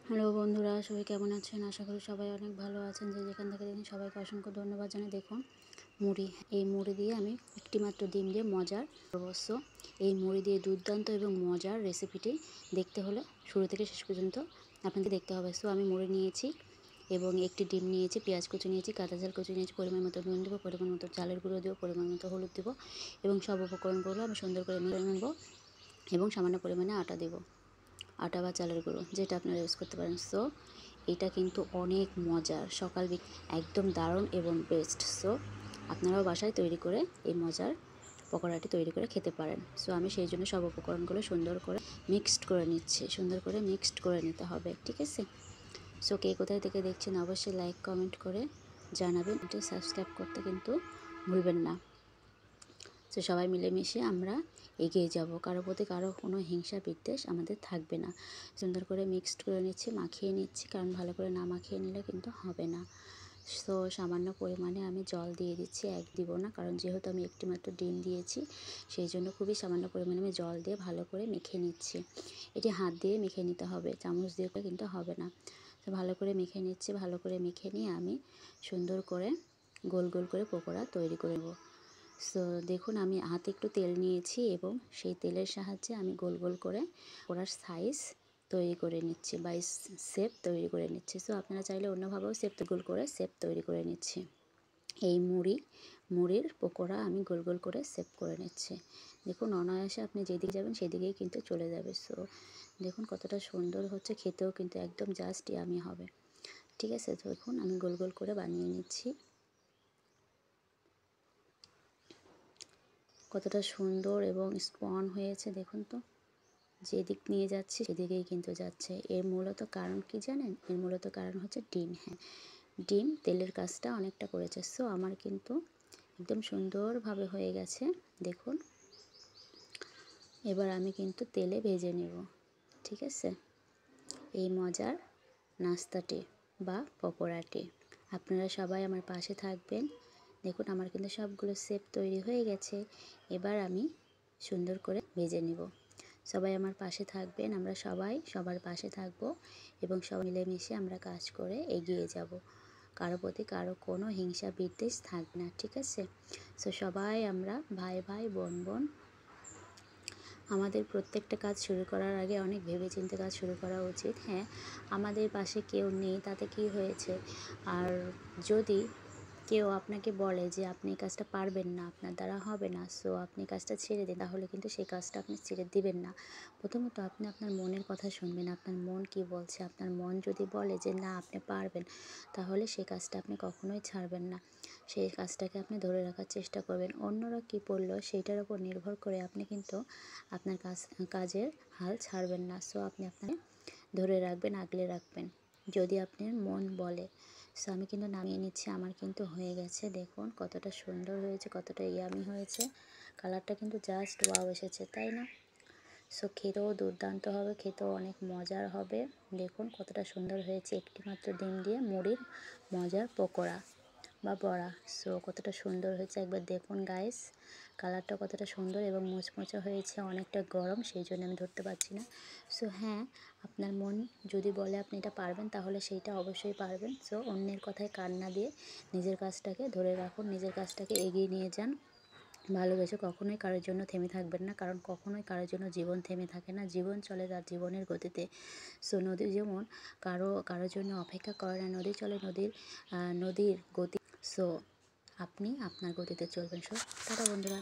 Hello বন্ধুরা, সবাই কেমন আছেন? আশা করি সবাই অনেক ভালো আছেন। যে যেখান থেকে দেখেন সবাইকে অসংখ্য ধন্যবাদ জানাই। দেখুন মুড়ি, এই মুড়ি দিয়ে আমি একটি মাত্র ডিম দিয়ে মজার অবশ্য এই মুড়ি দিয়ে দুর্দান্ত এবং মজার রেসিপিটি দেখতে হলে শুরু থেকে শেষ পর্যন্ত আপনাকে দেখতে হবে। সো আমি মুড়ি নিয়েছি এবং একটি ডিম নিয়েছি, পেঁয়াজ কুচি নিয়েছি, কাঁচা ঝাল কুচি নিয়েছি, পরিমাণ মতো নুন দেবো, পরিমাণ মতো চালের গুঁড়ো দেবো, পরিমাণ মতো হলুদ দেবো এবং সব উপকরণগুলো আমি সুন্দর করে মিশিয়ে নেব এবং সামান্য পরিমাণে আটা দেবো, আটা বা চালের গুঁড়ো যেটা আপনারা ইউজ করতে পারেন। সো এটা কিন্তু অনেক মজার, সকাল একদম দারুণ এবং বেস্ট। সো আপনারাও বাসায় তৈরি করে এই মজার পকোড়াটি তৈরি করে খেতে পারেন। সো আমি সেই জন্য সব উপকরণগুলো সুন্দর করে মিক্সড করে নিচ্ছি, সুন্দর করে মিক্সড করে নিতে হবে, ঠিক আছে? সো কে কোথায় থেকে দেখছেন অবশ্যই লাইক কমেন্ট করে জানাবেন, এটা সাবস্ক্রাইব করতে কিন্তু ভুলবেন না। তো সবাই মিলেমিশে আমরা এগিয়ে যাব, কারো প্রতি কারো কোনো হিংসা বিদ্বেষ আমাদের থাকবে না। সুন্দর করে মিক্সড করে নিচ্ছি, মাখিয়ে নিচ্ছি, কারণ ভালো করে না মাখিয়ে নিলে কিন্তু হবে না। তো সামান্য পরিমাণে আমি জল দিয়ে দিচ্ছি, এক দিব না, কারণ যেহেতু আমি একটি মাত্র ডিম দিয়েছি সেই জন্য খুবই সামান্য পরিমাণে আমি জল দিয়ে ভালো করে মেখে নিচ্ছি। এটি হাত দিয়ে মেখে নিতে হবে, চামচ দিয়ে কিন্তু হবে না। তো ভালো করে মেখে নিচ্ছি, ভালো করে মেখে নিয়ে আমি সুন্দর করে গোল গোল করে পকোড়া তৈরি করে নেব। সো দেখুন আমি হাতে একটু তেল নিয়েছি এবং সেই তেলের সাহায্যে আমি গোল গোল করে ওরার সাইজ তৈরি করে নিচ্ছি বা শেপ তৈরি করে নিচ্ছি। সো আপনারা চাইলে অন্যভাবেও গোল করে শেপ তৈরি করে নিচ্ছি। এই মুড়ির পকোড়া আমি গোল গোল করে শেপ করে নিচ্ছি। দেখুন অনায়াসে আপনি যেদিকে যাবেন সেদিকেই কিন্তু চলে যাবে। সো দেখুন কতটা সুন্দর হচ্ছে, খেতেও কিন্তু একদম জাস্ট ইয়ামি হবে, ঠিক আছে? তো দেখুন আমি গোল গোল করে বানিয়ে নিচ্ছি। কতটা সুন্দর এবং স্পন হয়েছে দেখুন তো, যেদিক নিয়ে যাচ্ছি সেদিকেই কিন্তু যাচ্ছে। এর মূলত কারণ কি জানেন? এর মূলত কারণ হচ্ছে ডিম। হ্যাঁ, ডিম তেলের কাজটা অনেকটা করেছে। সো আমার কিন্তু একদম সুন্দরভাবে হয়ে গেছে দেখুন। এবার আমি কিন্তু তেলে ভেজে নেব, ঠিক আছে? এই মজার নাস্তাটি বা পকোড়াটি আপনারা সবাই আমার পাশে থাকবেন। দেখুন আমার কিন্তু সবগুলো শেপ তৈরি হয়ে গেছে। এবার আমি সুন্দর করে ভেজে নেব। সবাই আমার পাশে থাকবেন, আমরা সবাই সবার পাশে থাকব এবং সবাই মিলেমিশে আমরা কাজ করে এগিয়ে যাব। কারো প্রতি কারো কোনো হিংসা বিদ্বেষ থাকবে না, ঠিক আছে? সো সবাই আমরা ভাই ভাই বোন বোন। আমাদের প্রত্যেকটা কাজ শুরু করার আগে অনেক ভেবেচিন্তে কাজ শুরু করা উচিত। হ্যাঁ, আমাদের পাশে কেউ নেই তাতে কি হয়েছে, আর যদি কেউ আপনাকে বলে যে আপনি এই কাজটা পারবেন না, আপনার দ্বারা হবে না, সো আপনি কাজটা ছেড়ে দিন, তাহলে কিন্তু সেই কাজটা আপনি ছেড়ে দিবেন না। প্রথমত আপনি আপনার মনের কথা শুনবেন, আপনার মন কি বলছে। আপনার মন যদি বলে যে না আপনি পারবেন, তাহলে সেই কাজটা আপনি কখনোই ছাড়বেন না, সেই কাজটাকে আপনি ধরে রাখার চেষ্টা করবেন। অন্যরা কী বলল সেইটার উপর নির্ভর করে আপনি কিন্তু আপনার কাজের হাল ছাড়বেন না। সো আপনি আপনাকে ধরে রাখবেন, আগলে রাখবেন যদি আপনার মন বলে। সো আমি কিন্তু নামিয়ে নিচ্ছি, আমার কিন্তু হয়ে গেছে। দেখুন কতটা সুন্দর হয়েছে, কতটা ইয়ামি হয়েছে, কালারটা কিন্তু জাস্ট ওয়াও এসেছে, তাই না? সো খেতেও দুর্দান্ত হবে, খেতেও অনেক মজার হবে। দেখুন কতটা সুন্দর হয়েছে একটি মাত্র ডিম দিয়ে মুড়ির মজার পকোড়া বা বড়া। সো কতটা সুন্দর হয়েছে একবার দেখুন গাইস, কালারটা কতটা সুন্দর এবং মুচমুচে হয়েছে। অনেকটা গরম সেই জন্য আমি ধরতে পারছি না। সো হ্যাঁ, আপনার মন যদি বলে আপনি এটা পারবেন, তাহলে সেইটা অবশ্যই পারবেন। সো অন্যের কথায় কান না দিয়ে নিজের কাজটাকে ধরে রাখুন, নিজের কাজটাকে এগিয়ে নিয়ে যান। ভালোবেসে কখনোই কারোর জন্য থেমে থাকবেন না, কারণ কখনোই কারোর জন্য জীবন থেমে থাকে না, জীবন চলে তার জীবনের গতিতে। সো নদী যেমন কারোর জন্য অপেক্ষা করে না, নদী চলে নদীর গতি। সো আপনি আপনার গতিতে চলবেন। সো টাটা বন্ধুরা।